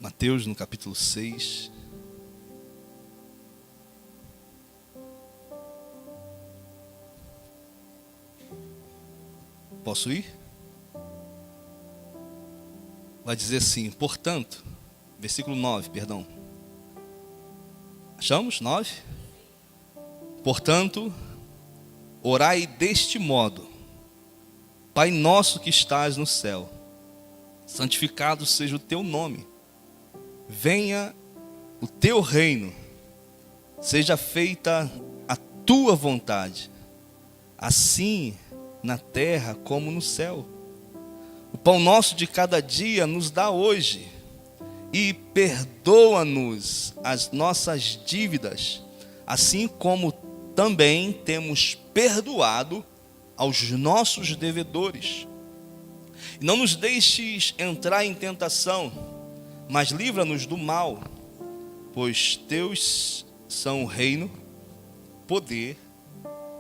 Mateus, no capítulo 6. Posso ir? Vai dizer assim, portanto, versículo 9, perdão. Achamos? 9? Portanto, orai deste modo: Pai nosso que estás no céu, santificado seja o teu nome. Venha o teu reino, seja feita a tua vontade, assim na terra como no céu. O pão nosso de cada dia nos dá hoje, e perdoa-nos as nossas dívidas, assim como também temos perdoado aos nossos devedores. E não nos deixes entrar em tentação, mas livra-nos do mal, pois teus são o reino, poder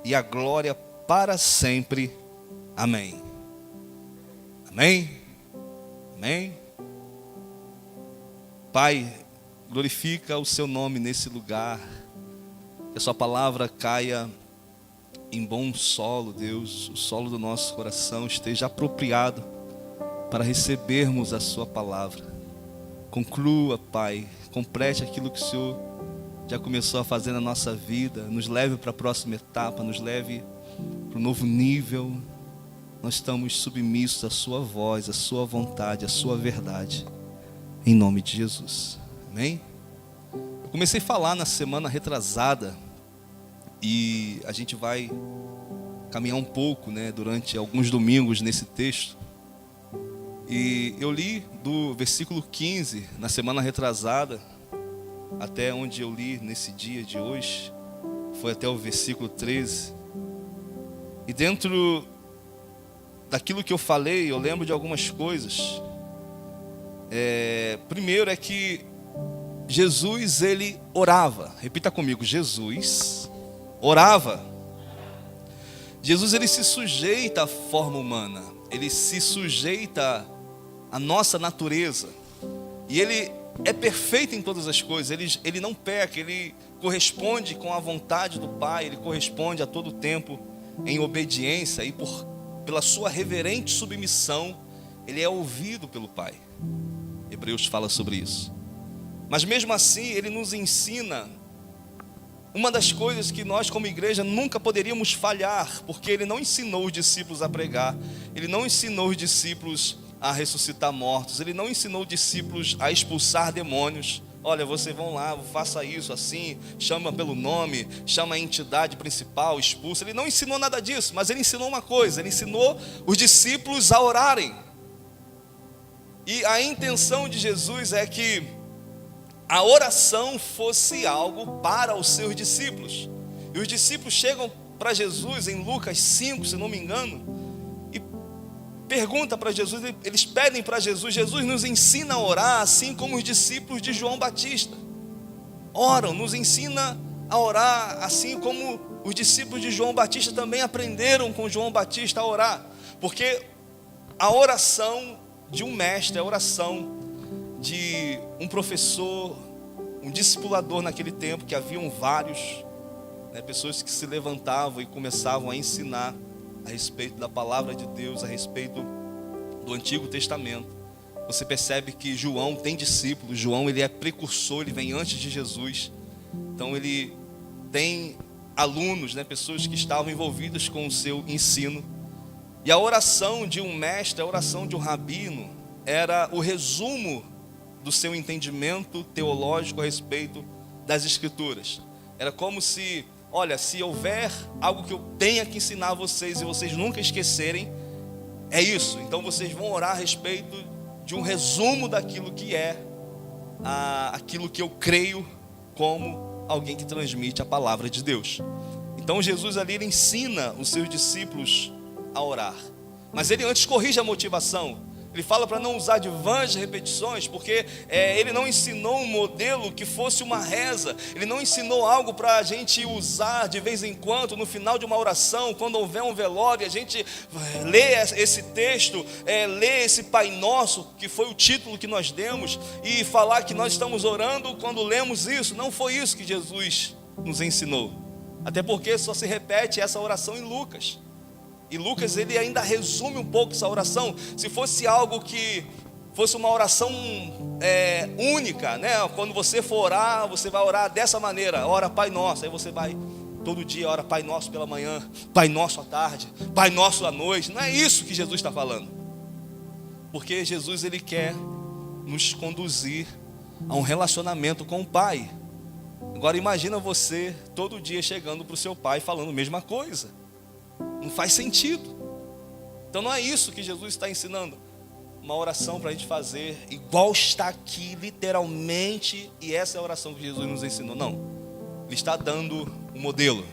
e a glória para sempre. Amém. Amém? Amém? Pai, glorifica o seu nome nesse lugar, que a sua palavra caia em bom solo, Deus, o solo do nosso coração esteja apropriado para recebermos a sua palavra. Conclua, Pai, complete aquilo que o Senhor já começou a fazer na nossa vida, nos leve para a próxima etapa, nos leve para um novo nível. Nós estamos submissos à sua voz, à sua vontade, à sua verdade, em nome de Jesus. Amém? Eu comecei a falar na semana retrasada, e a gente vai caminhar um pouco, durante alguns domingos nesse texto. E eu li do versículo 15, na semana retrasada, até onde eu li nesse dia de hoje, foi até o versículo 13. E dentro daquilo que eu falei, eu lembro de algumas coisas. Primeiro é que Jesus, ele orava. Repita comigo, Jesus orava. Jesus, ele se sujeita à forma humana, ele se sujeita à nossa natureza, e ele é perfeito em todas as coisas, ele não peca, ele corresponde com a vontade do Pai, ele corresponde a todo tempo em obediência, e pela sua reverente submissão, ele é ouvido pelo Pai. Hebreus fala sobre isso. Mas mesmo assim, ele nos ensina uma das coisas que nós como igreja nunca poderíamos falhar, porque ele não ensinou os discípulos a pregar, ele não ensinou os discípulos a ressuscitar mortos, ele não ensinou os discípulos a expulsar demônios. Olha, vocês vão lá, faça isso assim, chama pelo nome, chama a entidade principal, expulsa. Ele não ensinou nada disso, mas ele ensinou uma coisa, ele ensinou os discípulos a orarem. E a intenção de Jesus é que a oração fosse algo para os seus discípulos. E os discípulos chegam para Jesus em Lucas 5, se não me engano, e perguntam para Jesus, eles pedem para Jesus: Jesus, nos ensina a orar assim como os discípulos de João Batista oram, nos ensina a orar assim como os discípulos de João Batista também aprenderam com João Batista a orar. Porque a oração de um mestre, a oração de um professor, um discipulador naquele tempo, que haviam vários, pessoas que se levantavam e começavam a ensinar a respeito da palavra de Deus, a respeito do Antigo Testamento. Você percebe que João tem discípulos, João ele é precursor, ele vem antes de Jesus, então ele tem alunos, pessoas que estavam envolvidas com o seu ensino. E a oração de um mestre, a oração de um rabino, era o resumo do seu entendimento teológico a respeito das Escrituras. Era como se, olha, se houver algo que eu tenha que ensinar a vocês e vocês nunca esquecerem, é isso. Então vocês vão orar a respeito de um resumo daquilo que é aquilo que eu creio como alguém que transmite a palavra de Deus. Então Jesus ali, ele ensina os seus discípulos a orar. Mas ele antes corrige a motivação. Ele fala para não usar de vãs repetições, porque ele não ensinou um modelo que fosse uma reza. Ele não ensinou algo para a gente usar de vez em quando, no final de uma oração, quando houver um velório, a gente lê esse texto, lê esse Pai Nosso, que foi o título que nós demos, e falar que nós estamos orando quando lemos isso. Não foi isso que Jesus nos ensinou. Até porque só se repete essa oração em Lucas. E Lucas, ele ainda resume um pouco essa oração. Se fosse algo que fosse uma oração única, né? Quando você for orar, você vai orar dessa maneira: ora Pai Nosso. Aí você vai todo dia, ora Pai Nosso pela manhã, Pai Nosso à tarde, Pai Nosso à noite. Não é isso que Jesus está falando. Porque Jesus, ele quer nos conduzir a um relacionamento com o Pai. Agora imagina você todo dia chegando para o seu pai falando a mesma coisa. Não faz sentido. Então não é isso que Jesus está ensinando. Uma oração para a gente fazer igual está aqui literalmente. E essa é a oração que Jesus nos ensinou. Não. Ele está dando um modelo.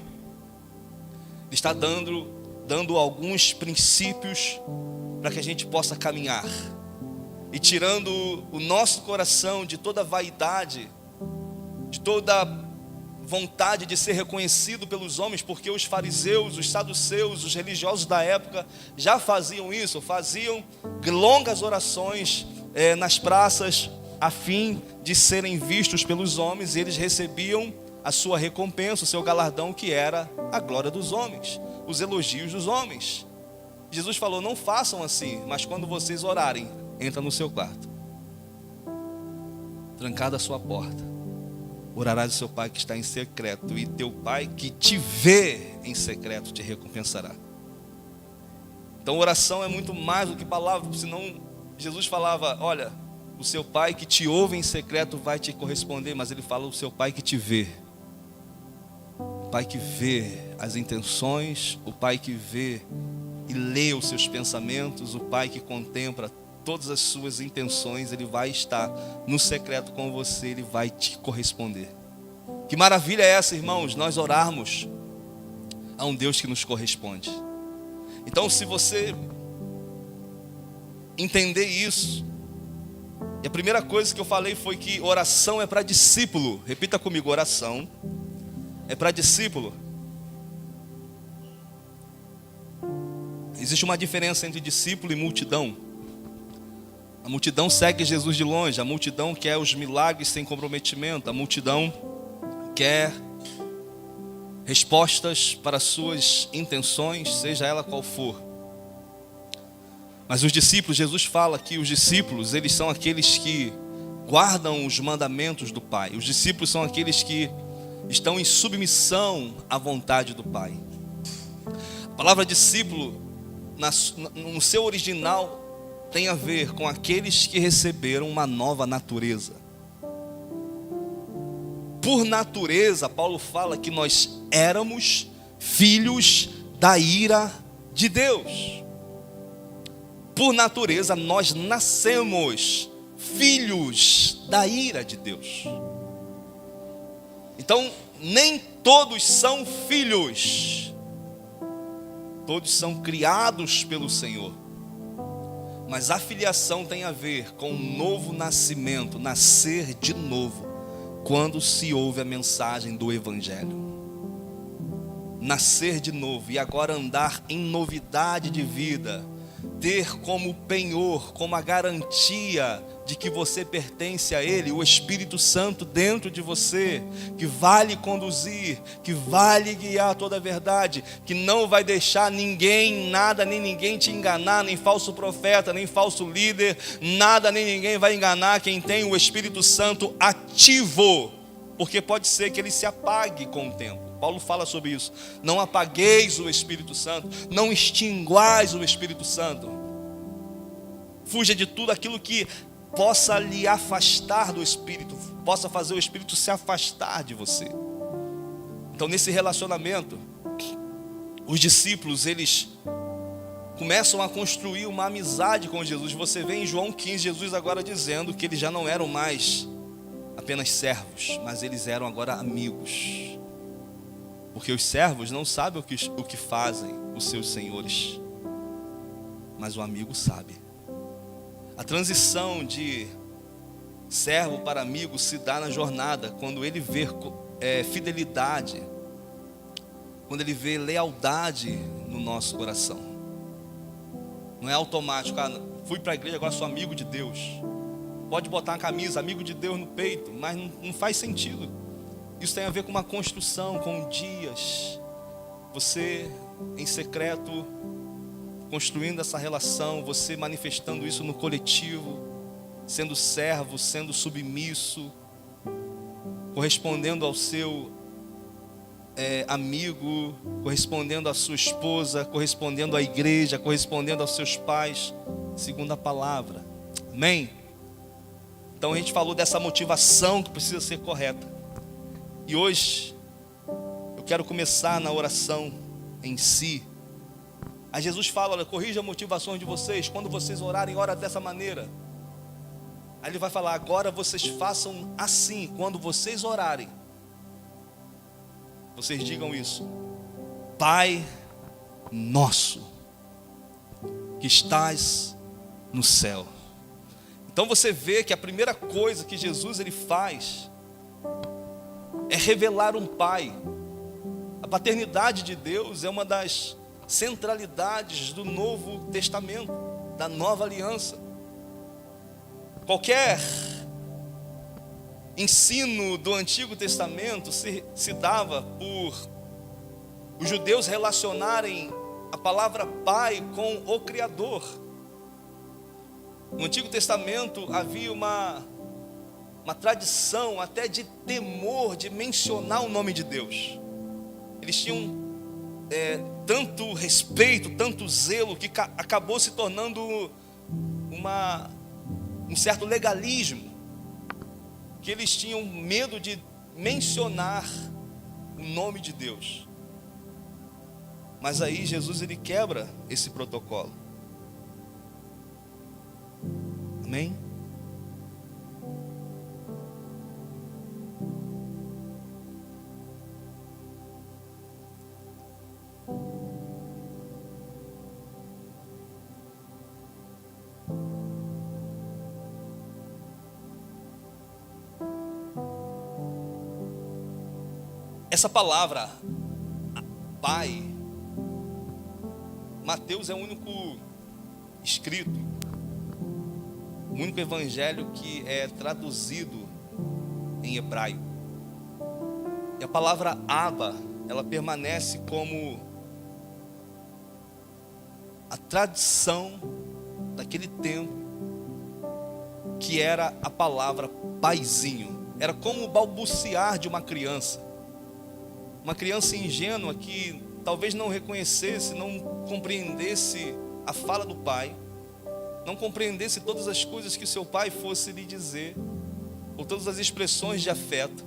Ele está dando alguns princípios para que a gente possa caminhar. E tirando o nosso coração de toda vaidade, de toda vontade de ser reconhecido pelos homens, porque os fariseus, os saduceus, os religiosos da época já faziam isso, faziam longas orações nas praças, a fim de serem vistos pelos homens, e eles recebiam a sua recompensa, o seu galardão, que era a glória dos homens, os elogios dos homens. Jesus falou: não façam assim, mas quando vocês orarem, entra no seu quarto, trancada a sua porta, orarás ao seu pai que está em secreto, e teu pai que te vê em secreto te recompensará. Então oração é muito mais do que palavras. Senão Jesus falava: olha, o seu pai que te ouve em secreto vai te corresponder. Mas ele fala: o seu pai que te vê. O pai que vê as intenções, o pai que vê e lê os seus pensamentos, o pai que contempla todas as suas intenções, ele vai estar no secreto com você, ele vai te corresponder. Que maravilha é essa, irmãos, nós orarmos a um Deus que nos corresponde. Então, se você entender isso, e a primeira coisa que eu falei foi que oração é para discípulo. Repita comigo: oração é para discípulo. Existe uma diferença entre discípulo e multidão. A multidão segue Jesus de longe, a multidão quer os milagres sem comprometimento, a multidão quer respostas para suas intenções, seja ela qual for. Mas os discípulos, Jesus fala que os discípulos, eles são aqueles que guardam os mandamentos do Pai. Os discípulos são aqueles que estão em submissão à vontade do Pai. A palavra discípulo, no seu original, tem a ver com aqueles que receberam uma nova natureza. Por natureza, Paulo fala que nós éramos filhos da ira de Deus. Por natureza, nós nascemos filhos da ira de Deus. Então, nem todos são filhos. Todos são criados pelo Senhor. Mas a filiação tem a ver com um novo nascimento, nascer de novo, quando se ouve a mensagem do Evangelho. Nascer de novo e agora andar em novidade de vida, ter como penhor, como a garantia de que você pertence a Ele, o Espírito Santo dentro de você, que vai lhe conduzir, que vai lhe guiar toda a verdade, que não vai deixar ninguém, nada, nem ninguém te enganar, nem falso profeta, nem falso líder, nada, nem ninguém vai enganar quem tem o Espírito Santo ativo, porque pode ser que ele se apague com o tempo. Paulo fala sobre isso: não apagueis o Espírito Santo, não extinguais o Espírito Santo. Fuja de tudo aquilo que possa lhe afastar do Espírito, possa fazer o Espírito se afastar de você. Então, nesse relacionamento, os discípulos, eles começam a construir uma amizade com Jesus. Você vê em João 15, Jesus agora dizendo que eles já não eram mais apenas servos, mas eles eram agora amigos. Porque os servos não sabem o que fazem os seus senhores, mas o amigo sabe. A transição de servo para amigo se dá na jornada, quando ele vê fidelidade, quando ele vê lealdade no nosso coração. Não é automático, fui para a igreja, agora sou amigo de Deus. Pode botar uma camisa, amigo de Deus no peito, mas não faz sentido. Isso tem a ver com uma construção, com dias. Você em secreto, construindo essa relação, você manifestando isso no coletivo, sendo servo, sendo submisso, correspondendo ao seu amigo, correspondendo à sua esposa, correspondendo à igreja, correspondendo aos seus pais, segundo a palavra. Amém? Então a gente falou dessa motivação que precisa ser correta. E hoje eu quero começar na oração em si. Aí Jesus fala, olha, corrija as motivações de vocês. Quando vocês orarem, ora dessa maneira. Aí ele vai falar, agora vocês façam assim. Quando vocês orarem, vocês digam isso: Pai nosso, que estás no céu. Então você vê que a primeira coisa que Jesus ele faz é revelar um Pai. A paternidade de Deus é uma das centralidades do Novo Testamento, da Nova Aliança. Qualquer ensino do Antigo Testamento se dava por os judeus relacionarem a palavra Pai com o Criador. No Antigo Testamento havia uma tradição até de temor de mencionar o nome de Deus. Eles tinham tanto respeito, tanto zelo, que acabou se tornando um certo legalismo, que eles tinham medo de mencionar o nome de Deus. Mas aí Jesus ele quebra esse protocolo. Amém? Essa palavra Pai, Mateus é o único escrito, o único evangelho que é traduzido em hebraico. E a palavra Abba, ela permanece como a tradição daquele tempo, que era a palavra paizinho. Era como o balbuciar de uma criança. Uma criança ingênua que talvez não reconhecesse, não compreendesse a fala do pai, não compreendesse todas as coisas que seu pai fosse lhe dizer, ou todas as expressões de afeto,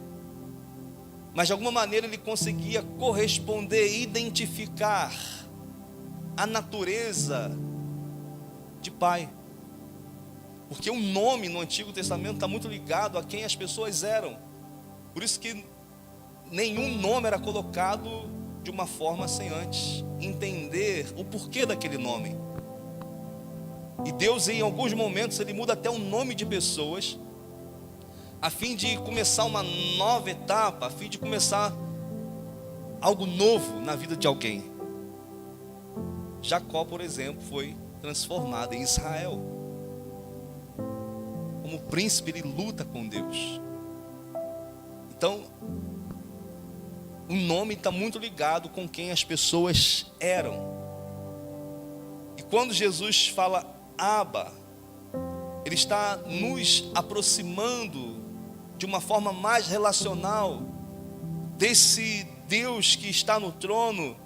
mas de alguma maneira ele conseguia corresponder, identificar a natureza de pai, porque o nome no Antigo Testamento está muito ligado a quem as pessoas eram. Por isso que nenhum nome era colocado de uma forma sem antes entender o porquê daquele nome. E Deus, em alguns momentos, ele muda até o nome de pessoas, a fim de começar uma nova etapa, a fim de começar algo novo na vida de alguém. Jacó, por exemplo, foi transformado em Israel. Como príncipe, ele luta com Deus. Então, o nome está muito ligado com quem as pessoas eram. E quando Jesus fala Abba, ele está nos aproximando de uma forma mais relacional desse Deus que está no trono.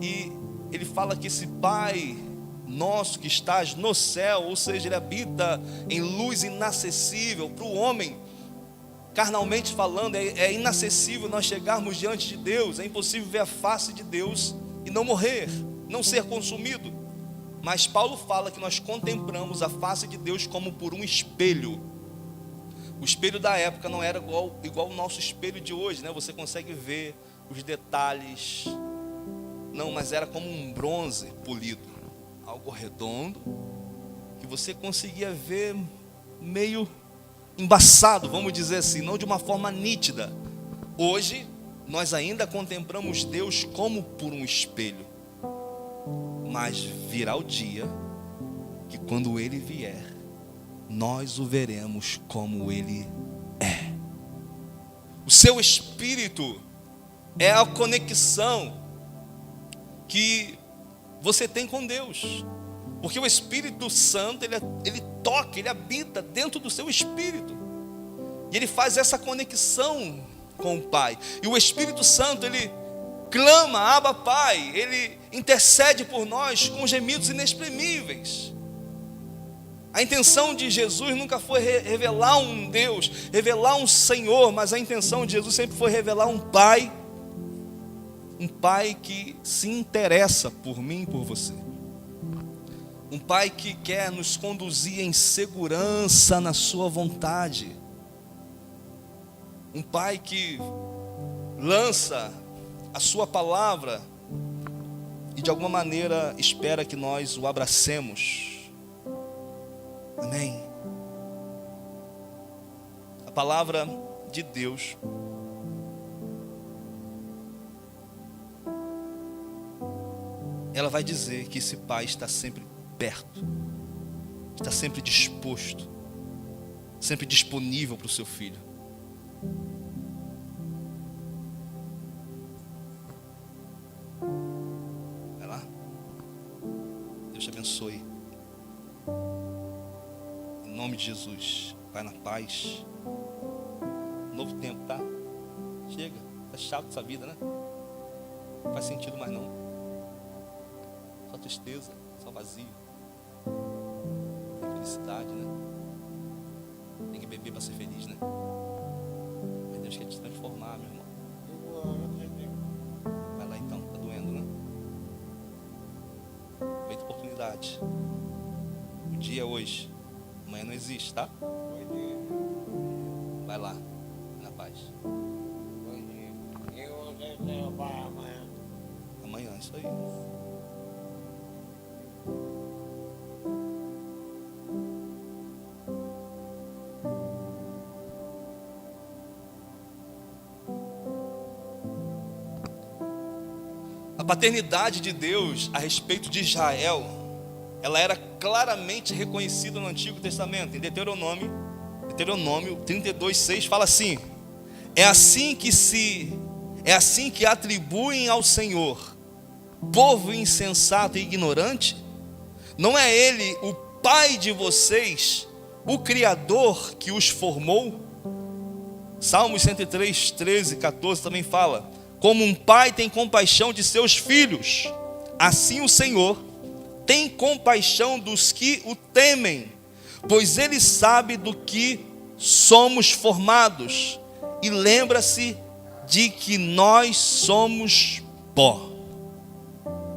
E ele fala que esse Pai nosso que estás no céu, ou seja, ele habita em luz inacessível. Para o homem, carnalmente falando, é inacessível nós chegarmos diante de Deus. É impossível ver a face de Deus e não morrer, não ser consumido. Mas Paulo fala que nós contemplamos a face de Deus como por um espelho. O espelho da época não era igual o nosso espelho de hoje, né? Você consegue ver os detalhes. Não, mas era como um bronze polido, algo redondo, que você conseguia ver meio embaçado, vamos dizer assim, não de uma forma nítida. Hoje, nós ainda contemplamos Deus como por um espelho. Mas virá o dia que quando Ele vier, nós o veremos como Ele é. O seu espírito é a conexão que você tem com Deus. Porque o Espírito Santo, ele toca, ele habita dentro do seu espírito. E ele faz essa conexão com o Pai. E o Espírito Santo, ele clama, Abba Pai, ele intercede por nós com gemidos inexprimíveis. A intenção de Jesus nunca foi revelar um Deus, revelar um Senhor, mas a intenção de Jesus sempre foi revelar um Pai que se interessa por mim e por você. Um Pai que quer nos conduzir em segurança na sua vontade. Um Pai que lança a sua palavra e de alguma maneira espera que nós o abracemos. Amém. A palavra de Deus ela vai dizer que esse Pai está sempre perto, está sempre disposto, sempre disponível para o seu filho. Vai lá. Deus te abençoe. Em nome de Jesus. Vai na paz. Novo tempo, tá? Chega. Tá chato essa vida, né? Não faz sentido mais não. Só tristeza, só vazio. Tem felicidade, né? Tem que beber para ser feliz, né? Mas Deus quer te transformar, meu irmão. Vai lá então, tá doendo, né? Aproveita a oportunidade. O dia é hoje. Amanhã não existe, tá? Vai lá, na paz. Amanhã, isso aí. A paternidade de Deus a respeito de Israel, ela era claramente reconhecida no Antigo Testamento. Em Deuteronômio 32:6 fala assim: é assim que atribuem ao Senhor povo insensato e ignorante? Não é Ele o Pai de vocês, o Criador que os formou? Salmos 103, 13, 14 também fala: como um pai tem compaixão de seus filhos, assim o Senhor tem compaixão dos que o temem, pois Ele sabe do que somos formados e lembra-se de que nós somos pó.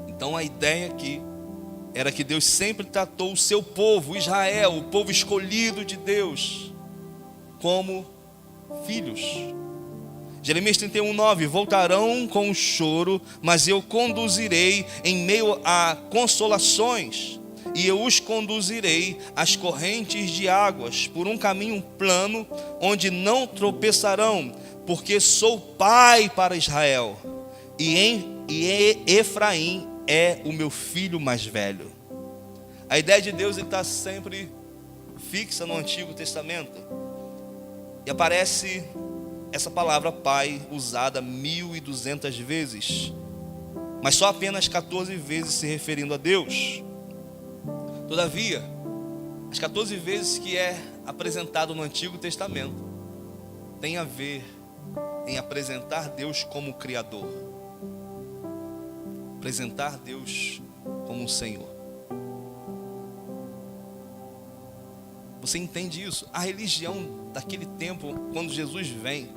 Então a ideia aqui era que Deus sempre tratou o seu povo, Israel, o povo escolhido de Deus, como filhos. Jeremias 31:9: voltarão com choro, mas eu conduzirei em meio a consolações, e eu os conduzirei às correntes de águas, por um caminho plano, onde não tropeçarão, porque sou pai para Israel, e Efraim é o meu filho mais velho. A ideia de Deus está sempre fixa no Antigo Testamento, e aparece essa palavra pai usada 1.200 vezes, mas só apenas 14 vezes se referindo a Deus. Todavia, as 14 vezes que é apresentado no Antigo Testamento tem a ver em apresentar Deus como Criador, apresentar Deus como um Senhor. Você entende isso? A religião daquele tempo, quando Jesus vem,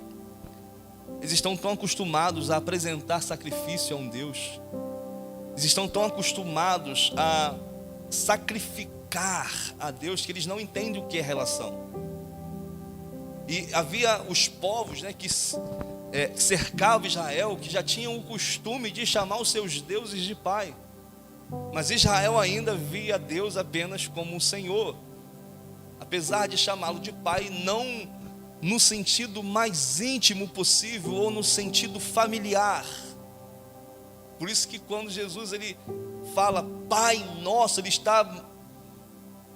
eles estão tão acostumados a apresentar sacrifício a um Deus, eles estão tão acostumados a sacrificar a Deus, que eles não entendem o que é relação. E havia os povos, né, que cercavam Israel, que já tinham o costume de chamar os seus deuses de pai. Mas Israel ainda via Deus apenas como um Senhor, apesar de chamá-lo de Pai, não no sentido mais íntimo possível ou no sentido familiar. Por isso que quando Jesus ele fala Pai Nosso, ele está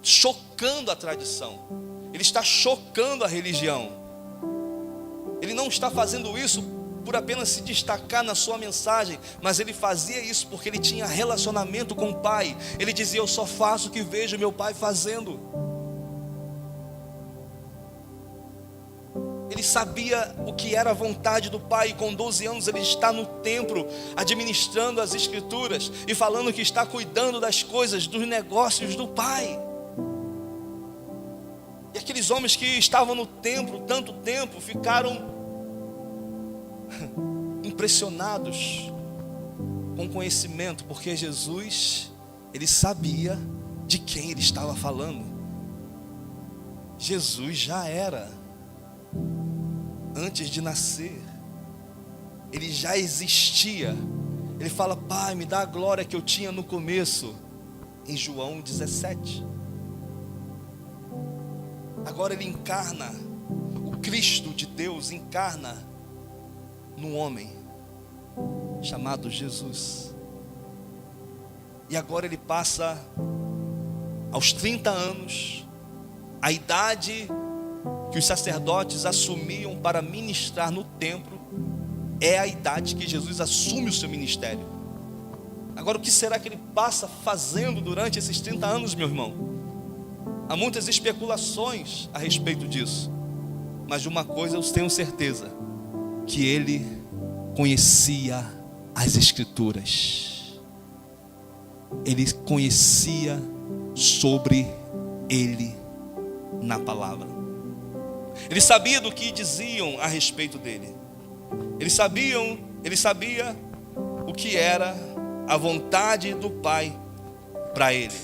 chocando a tradição, ele está chocando a religião. Ele não está fazendo isso por apenas se destacar na sua mensagem, mas ele fazia isso porque ele tinha relacionamento com o Pai. Ele dizia: eu só faço o que vejo meu Pai fazendo. Ele sabia o que era a vontade do Pai, e com 12 anos ele está no templo, administrando as Escrituras, e falando que está cuidando das coisas, dos negócios do Pai. E aqueles homens que estavam no templo tanto tempo, ficaram impressionados com o conhecimento, porque Jesus, ele sabia de quem ele estava falando. Jesus já era, antes de nascer, ele já existia. Ele fala: Pai, me dá a glória que eu tinha no começo, em João 17. Agora ele encarna, o Cristo de Deus encarna num homem chamado Jesus. E agora ele passa aos 30 anos, a idade que os sacerdotes assumiam para ministrar no templo, é a idade que Jesus assume o seu ministério. Agora, o que será que ele passa fazendo durante esses 30 anos, meu irmão? Há muitas especulações a respeito disso, mas de uma coisa eu tenho certeza: que ele conhecia as Escrituras. Ele conhecia sobre ele na palavra. Ele sabia do que diziam a respeito dele. Ele sabia o que era a vontade do Pai para ele.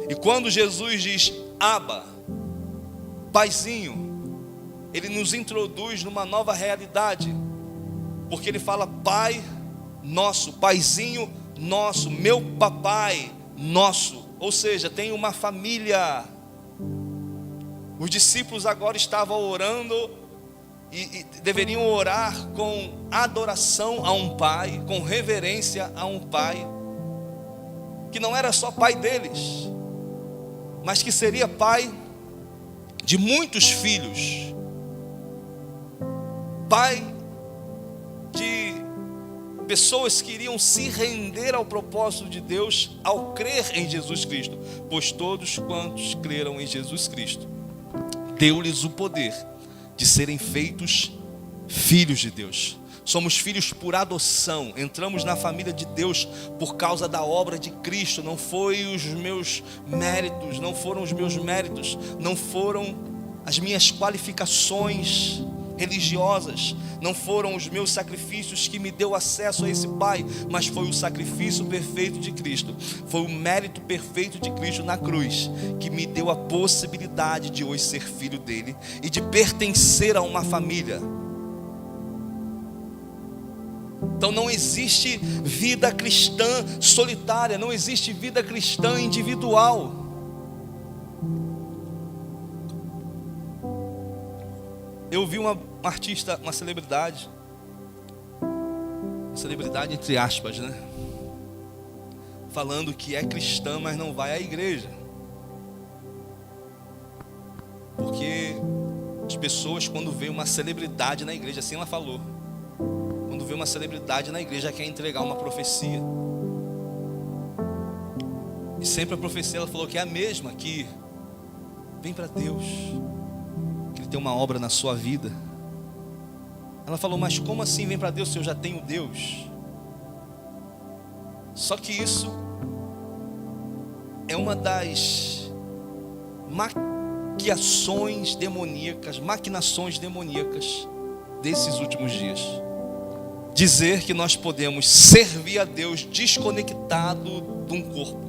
E quando Jesus diz Abba, Paizinho, ele nos introduz numa nova realidade, porque ele fala Pai Nosso, Paizinho Nosso, meu papai nosso. Ou seja, tem uma família. Os discípulos agora estavam orando e deveriam orar com adoração a um Pai, com reverência a um Pai, que não era só Pai deles, mas que seria Pai de muitos filhos, Pai de pessoas que iriam se render ao propósito de Deus ao crer em Jesus Cristo, pois todos quantos creram em Jesus Cristo, deu-lhes o poder de serem feitos filhos de Deus. Somos filhos por adoção, entramos na família de Deus por causa da obra de Cristo. Não foi os meus méritos, não foram os meus méritos, não foram as minhas qualificações religiosas, não foram os meus sacrifícios que me deu acesso a esse Pai, mas foi o sacrifício perfeito de Cristo, foi o mérito perfeito de Cristo na cruz, que me deu a possibilidade de hoje ser filho dele e de pertencer a uma família. Então não existe vida cristã solitária, não existe vida cristã individual. Eu vi uma artista, uma celebridade entre aspas, né? Falando que é cristã, mas não vai à igreja. Porque as pessoas, quando vê uma celebridade na igreja, assim ela falou, quando vê uma celebridade na igreja, quer entregar uma profecia. E sempre a profecia, ela falou que é a mesma, que vem para Deus, que Ele tem uma obra na sua vida. Ela falou: mas como assim vem para Deus se eu já tenho Deus? Só que isso é uma das maquinações demoníacas desses últimos dias. Dizer que nós podemos servir a Deus desconectado de um corpo.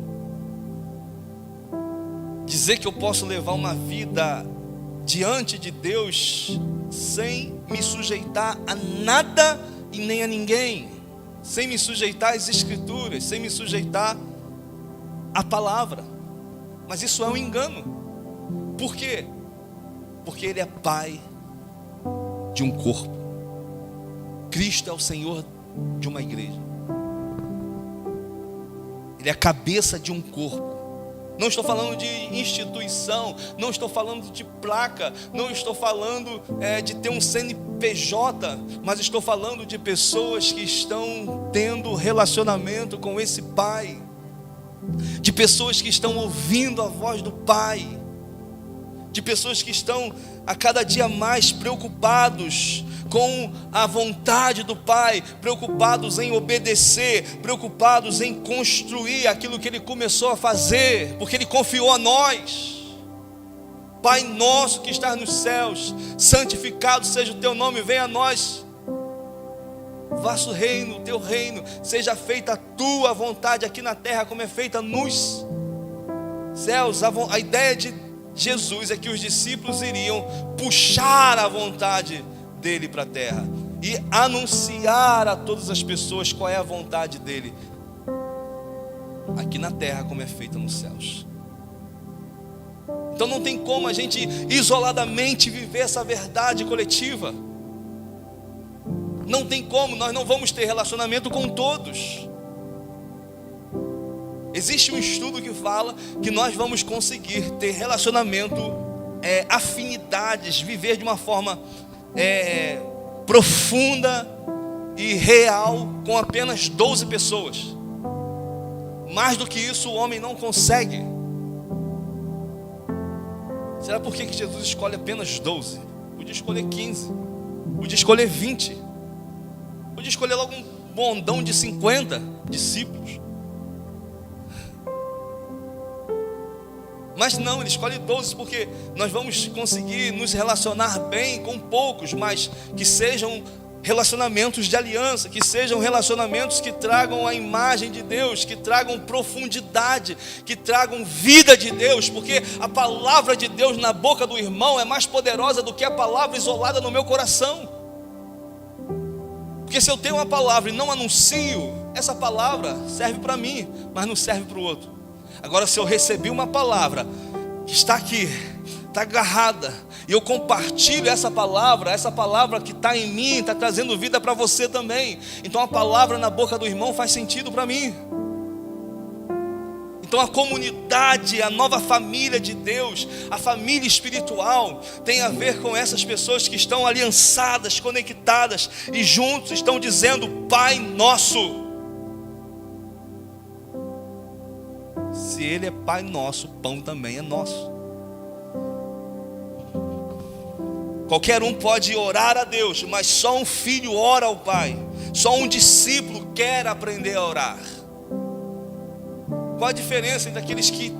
Dizer que eu posso levar uma vida diante de Deus sem me sujeitar a nada e nem a ninguém, sem me sujeitar às Escrituras, sem me sujeitar a palavra. Mas isso é um engano. Por quê? Porque Ele é Pai de um corpo. Cristo é o Senhor de uma igreja. Ele é a cabeça de um corpo. Não estou falando de instituição, não estou falando de placa, não estou falando de ter um CNPJ, mas estou falando de pessoas que estão tendo relacionamento com esse Pai, de pessoas que estão ouvindo a voz do Pai, de pessoas que estão a cada dia mais preocupados com a vontade do Pai, preocupados em obedecer, preocupados em construir aquilo que Ele começou a fazer, porque Ele confiou a nós. Pai nosso que estás nos céus, santificado seja o teu nome, venha a nós vosso reino, o teu reino, seja feita a tua vontade aqui na terra como é feita nos céus. A ideia de Jesus é que os discípulos iriam puxar a vontade dele para a terra e anunciar a todas as pessoas qual é a vontade dele aqui na terra como é feita nos céus. Então não tem como a gente isoladamente viver essa verdade coletiva. Não tem como, nós não vamos ter relacionamento com todos. Existe um estudo que fala que nós vamos conseguir ter relacionamento, afinidades, viver de uma forma profunda e real com apenas 12 pessoas. Mais do que isso o homem não consegue. Será por que Jesus escolhe apenas 12? Podia escolher 15, podia escolher 20, podia escolher logo um bondão de 50 discípulos. Mas não, Ele escolhe 12 porque nós vamos conseguir nos relacionar bem com poucos, mas que sejam relacionamentos de aliança, que sejam relacionamentos que tragam a imagem de Deus, que tragam profundidade, que tragam vida de Deus, porque a palavra de Deus na boca do irmão é mais poderosa do que a palavra isolada no meu coração. Porque se eu tenho uma palavra e não anuncio, essa palavra serve para mim, mas não serve para o outro. Agora, se eu recebi uma palavra que está aqui, está agarrada, e eu compartilho essa palavra que está em mim, está trazendo vida para você também. Então a palavra na boca do irmão faz sentido para mim. Então a comunidade, a nova família de Deus, a família espiritual, tem a ver com essas pessoas que estão aliançadas, conectadas, e juntos estão dizendo: Pai nosso. Se Ele é Pai nosso, o pão também é nosso. Qualquer um pode orar a Deus, mas só um filho ora ao Pai. Só um discípulo quer aprender a orar. Qual a diferença entre aqueles que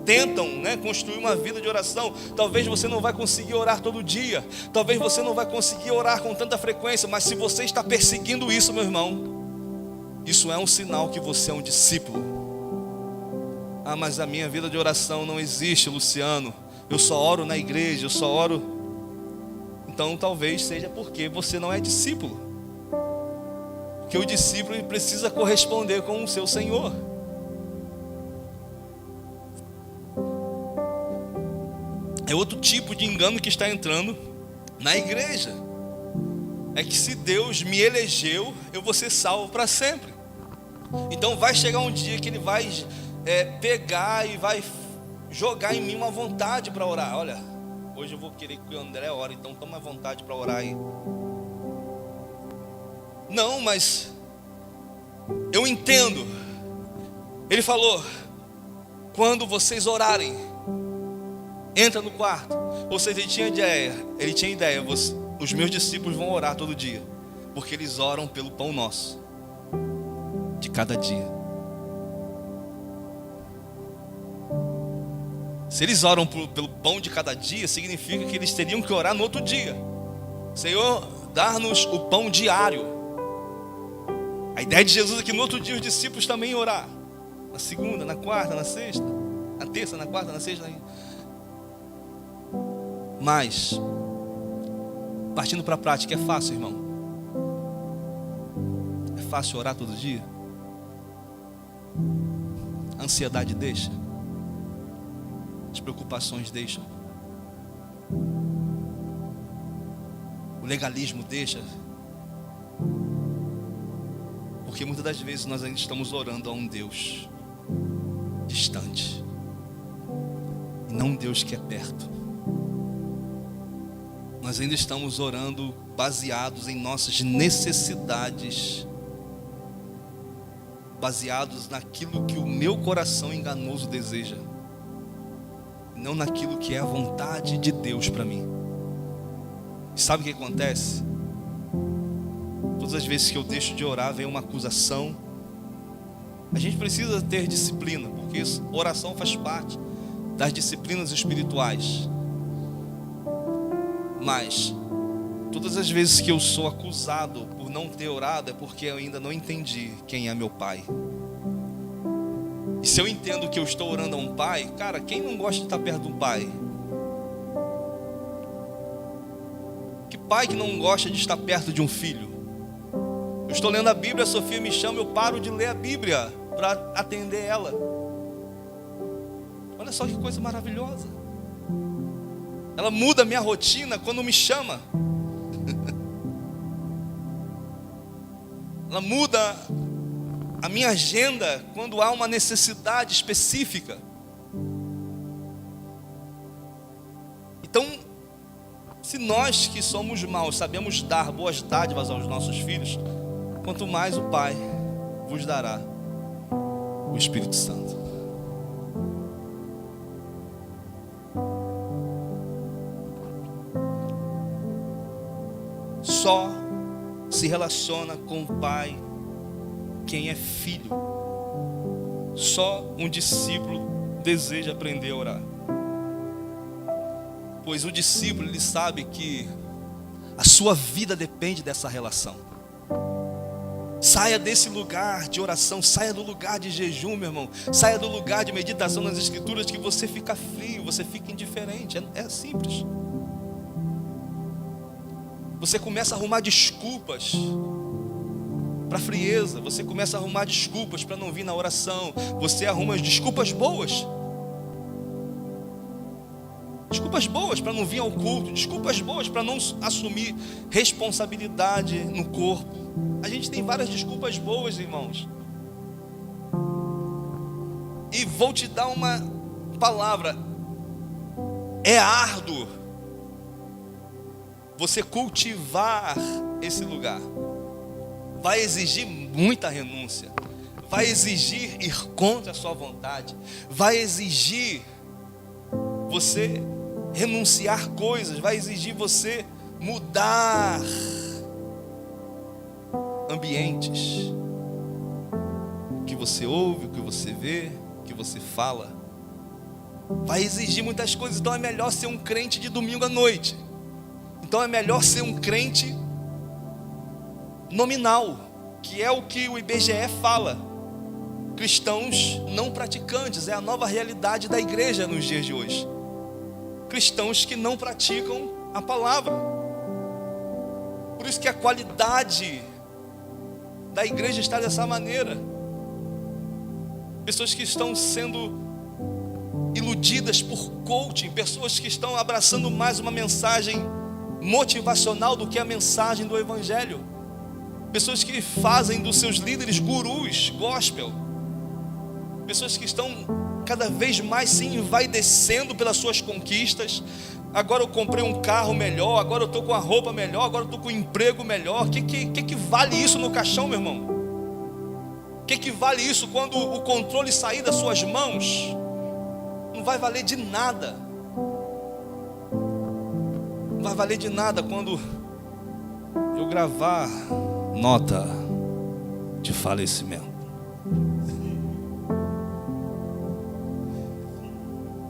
tentam, construir uma vida de oração? Talvez você não vai conseguir orar todo dia, talvez você não vai conseguir orar com tanta frequência, mas se você está perseguindo isso, meu irmão, isso é um sinal que você é um discípulo. Ah, mas a minha vida de oração não existe, Luciano. Eu só oro na igreja, eu só oro. Então talvez seja porque você não é discípulo. Porque o discípulo precisa corresponder com o seu Senhor. É outro tipo de engano que está entrando na igreja. É que se Deus me elegeu, eu vou ser salvo para sempre. Então vai chegar um dia que Ele vai pegar e vai jogar em mim uma vontade para orar. Olha, hoje eu vou querer que o André ore, então toma vontade para orar aí. Não, mas eu entendo. Ele falou: quando vocês orarem, entra no quarto. Ou seja, ele tinha ideia, os meus discípulos vão orar todo dia, porque eles oram pelo pão nosso de cada dia. Se eles oram pelo pão de cada dia, significa que eles teriam que orar no outro dia. Senhor, dá-nos o pão diário. A ideia de Jesus é que no outro dia os discípulos também iam orar. Na segunda, na quarta, na sexta, na terça, na quarta, na sexta. Mas, partindo para a prática, é fácil, irmão? É fácil orar todo dia? A ansiedade deixa, as preocupações deixam, o legalismo deixa, porque muitas das vezes nós ainda estamos orando a um Deus distante, e não um Deus que é perto. Nós ainda estamos orando baseados em nossas necessidades, baseados naquilo que o meu coração enganoso deseja, não naquilo que é a vontade de Deus para mim. E sabe o que acontece? Todas as vezes que eu deixo de orar, vem uma acusação. A gente precisa ter disciplina, porque oração faz parte das disciplinas espirituais. Mas todas as vezes que eu sou acusado por não ter orado, é porque eu ainda não entendi quem é meu pai. E se eu entendo que eu estou orando a um pai, cara, quem não gosta de estar perto de um pai? Que pai que não gosta de estar perto de um filho? Eu estou lendo a Bíblia, a Sofia me chama, eu paro de ler a Bíblia para atender ela. Olha só que coisa maravilhosa. Ela muda a minha rotina quando me chama. Ela muda a minha agenda quando há uma necessidade específica. Então, se nós que somos maus sabemos dar boas dádivas aos nossos filhos, quanto mais o Pai vos dará o Espírito Santo. Só se relaciona com o Pai quem é filho. Só um discípulo deseja aprender a orar. Pois o discípulo, ele sabe que a sua vida depende dessa relação. Saia desse lugar de oração, saia do lugar de jejum, meu irmão. Saia do lugar de meditação nas Escrituras, que você fica frio, você fica indiferente. É simples. Você começa a arrumar desculpas para frieza. Você começa a arrumar desculpas para não vir na oração. Você arruma as desculpas boas. Desculpas boas para não vir ao culto. Desculpas boas para não assumir responsabilidade no corpo. A gente tem várias desculpas boas, irmãos. E vou te dar uma palavra. É árduo você cultivar esse lugar. Vai exigir muita renúncia. Vai exigir ir contra a sua vontade. Vai exigir você renunciar coisas. Vai exigir você mudar ambientes. O que você ouve, o que você vê, o que você fala. Vai exigir muitas coisas. Então é melhor ser um crente de domingo à noite. Então é melhor ser um crente nominal, que é o que o IBGE fala. Cristãos não praticantes, é a nova realidade da igreja nos dias de hoje. Cristãos que não praticam a palavra. Por isso que a qualidade da igreja está dessa maneira. Pessoas que estão sendo iludidas por coaching, pessoas que estão abraçando mais uma mensagem motivacional do que a mensagem do Evangelho. Pessoas que fazem dos seus líderes gurus gospel. Pessoas que estão cada vez mais se envaidecendo pelas suas conquistas. Agora eu comprei um carro melhor, agora eu estou com a roupa melhor, agora eu estou com um emprego melhor. O que vale isso no caixão, meu irmão? O que vale isso quando o controle sair das suas mãos? Não vai valer de nada. Não vai valer de nada quando eu gravar nota de falecimento.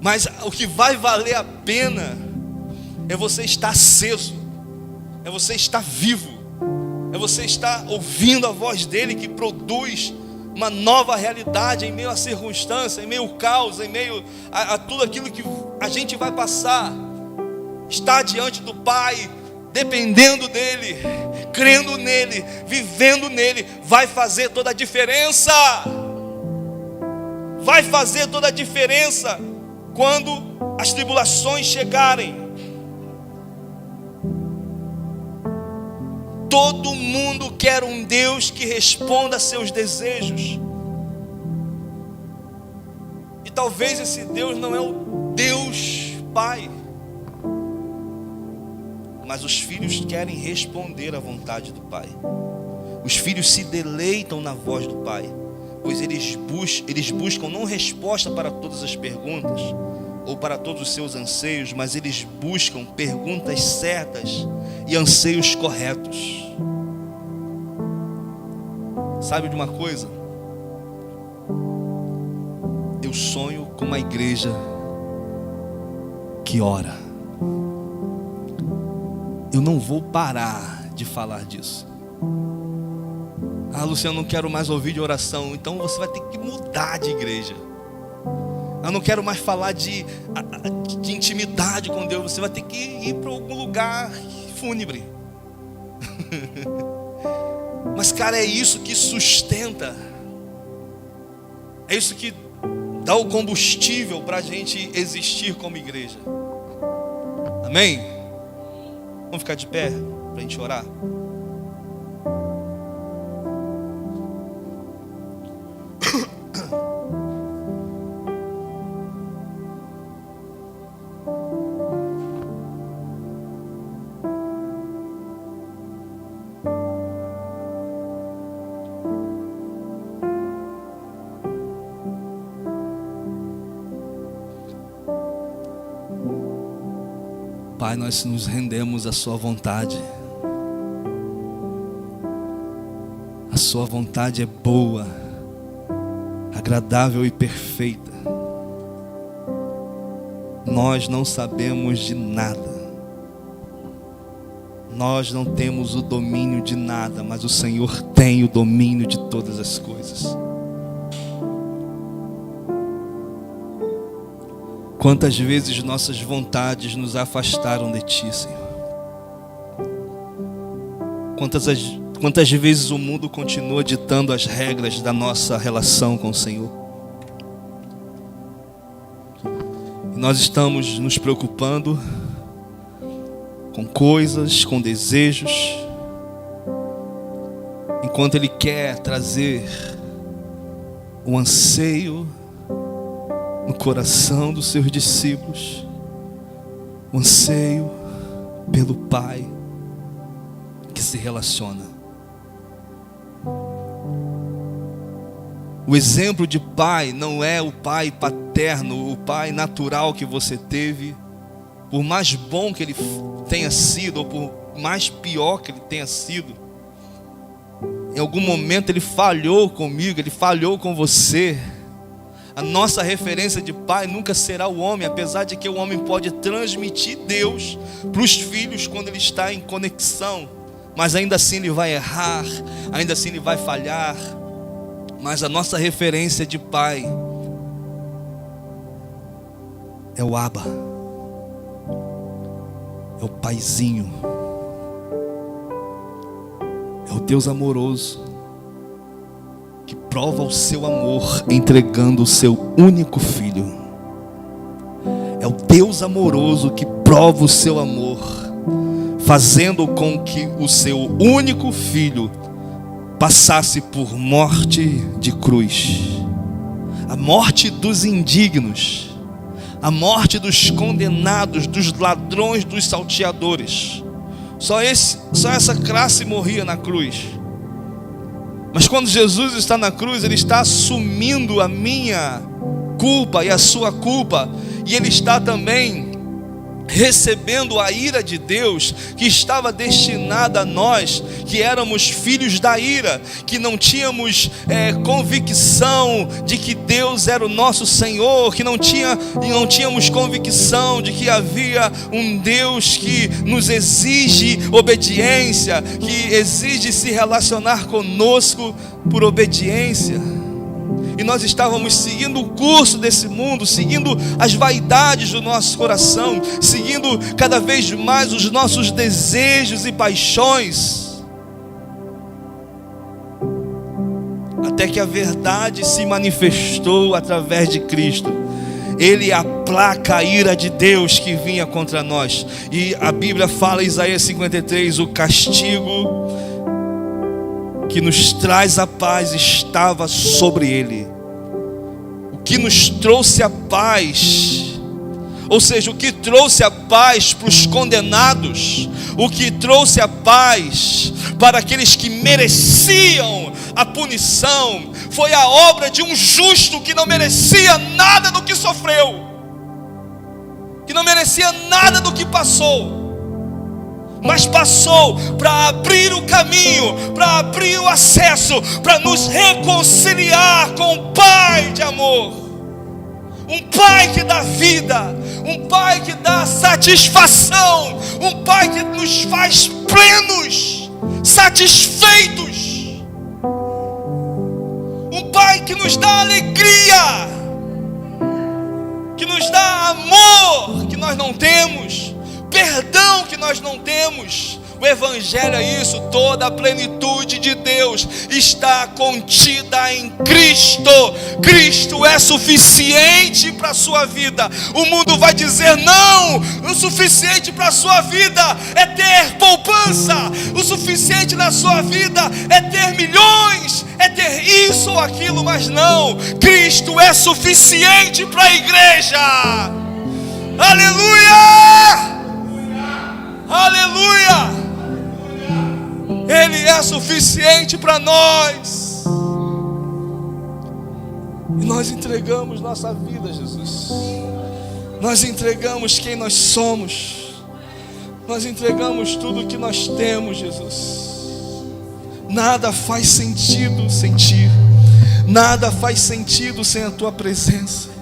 Mas o que vai valer a pena é você estar aceso, é você estar vivo, é você estar ouvindo a voz dele, que produz uma nova realidade em meio à circunstância, em meio ao caos, em meio a tudo aquilo que a gente vai passar. Estar diante do Pai, dependendo dele, crendo nele, vivendo nele, vai fazer toda a diferença. vai fazer toda a diferença quando as tribulações chegarem. Todo mundo quer um Deus que responda a seus desejos. E talvez esse Deus não é o Deus Pai, mas os filhos querem responder à vontade do Pai. Os filhos se deleitam na voz do Pai, pois eles buscam não resposta para todas as perguntas ou para todos os seus anseios, mas eles buscam perguntas certas e anseios corretos. Sabe de uma coisa? Eu sonho com uma igreja que ora. Eu não vou parar de falar disso. Ah, Luciano, eu não quero mais ouvir de oração. Então você vai ter que mudar de igreja. Eu não quero mais falar de intimidade com Deus. Você vai ter que ir para algum lugar fúnebre. Mas, cara, é isso que sustenta. É isso que dá o combustível para a gente existir como igreja. Amém? Vamos ficar de pé para a gente orar? Pai, nós nos rendemos à sua vontade. A sua vontade é boa, agradável e perfeita. Nós não sabemos de nada. Nós não temos o domínio de nada, mas o Senhor tem o domínio de todas as coisas. Quantas vezes nossas vontades nos afastaram de Ti, Senhor? Quantas vezes o mundo continua ditando as regras da nossa relação com o Senhor? E nós estamos nos preocupando com coisas, com desejos, enquanto Ele quer trazer o anseio no coração dos seus discípulos, o anseio pelo Pai que se relaciona. O exemplo de pai não é o pai paterno, o pai natural que você teve, por mais bom que ele tenha sido, ou por mais pior que ele tenha sido. Em algum momento ele falhou comigo, ele falhou com você. A nossa referência de pai nunca será o homem, apesar de que o homem pode transmitir Deus para os filhos quando ele está em conexão, mas ainda assim ele vai errar, ainda assim ele vai falhar. Mas a nossa referência de pai é o Abba, é o paizinho, é o Deus amoroso que prova o seu amor entregando o seu único filho. É o Deus amoroso que prova o seu amor fazendo com que o seu único filho passasse por morte de cruz, a morte dos indignos, a morte dos condenados, dos ladrões, dos salteadores. Só essa classe morria na cruz. Mas quando Jesus está na cruz, Ele está assumindo a minha culpa e a sua culpa, e Ele está também recebendo a ira de Deus que estava destinada a nós, que éramos filhos da ira, que não tínhamos convicção de que Deus era o nosso Senhor, que não tínhamos convicção de que havia um Deus que nos exige obediência, que exige se relacionar conosco por obediência. E nós estávamos seguindo o curso desse mundo, seguindo as vaidades do nosso coração, seguindo cada vez mais os nossos desejos e paixões, até que a verdade se manifestou através de Cristo. Ele aplaca a ira de Deus que vinha contra nós. E a Bíblia fala em Isaías 53, o castigo que nos traz a paz estava sobre ele. O que nos trouxe a paz, ou seja, o que trouxe a paz para os condenados, o que trouxe a paz para aqueles que mereciam a punição, foi a obra de um justo que não merecia nada do que sofreu, que não merecia nada do que passou, mas passou para abrir o caminho, para abrir o acesso, para nos reconciliar com o Pai de amor. Um Pai que dá vida, um Pai que dá satisfação, um Pai que nos faz plenos, satisfeitos, um Pai que nos dá alegria, que nos dá amor que nós não temos, perdão que nós não temos. O Evangelho é isso, toda a plenitude de Deus está contida em Cristo. Cristo é suficiente para a sua vida. O mundo vai dizer não, o suficiente para a sua vida é ter poupança, o suficiente na sua vida é ter milhões, é ter isso ou aquilo, mas não, Cristo é suficiente para a igreja. Aleluia! Aleluia! Ele é suficiente para nós. E nós entregamos nossa vida a Jesus. Nós entregamos quem nós somos. Nós entregamos tudo o que nós temos, Jesus. Nada faz sentido sem Ti. Nada faz sentido sem a Tua presença.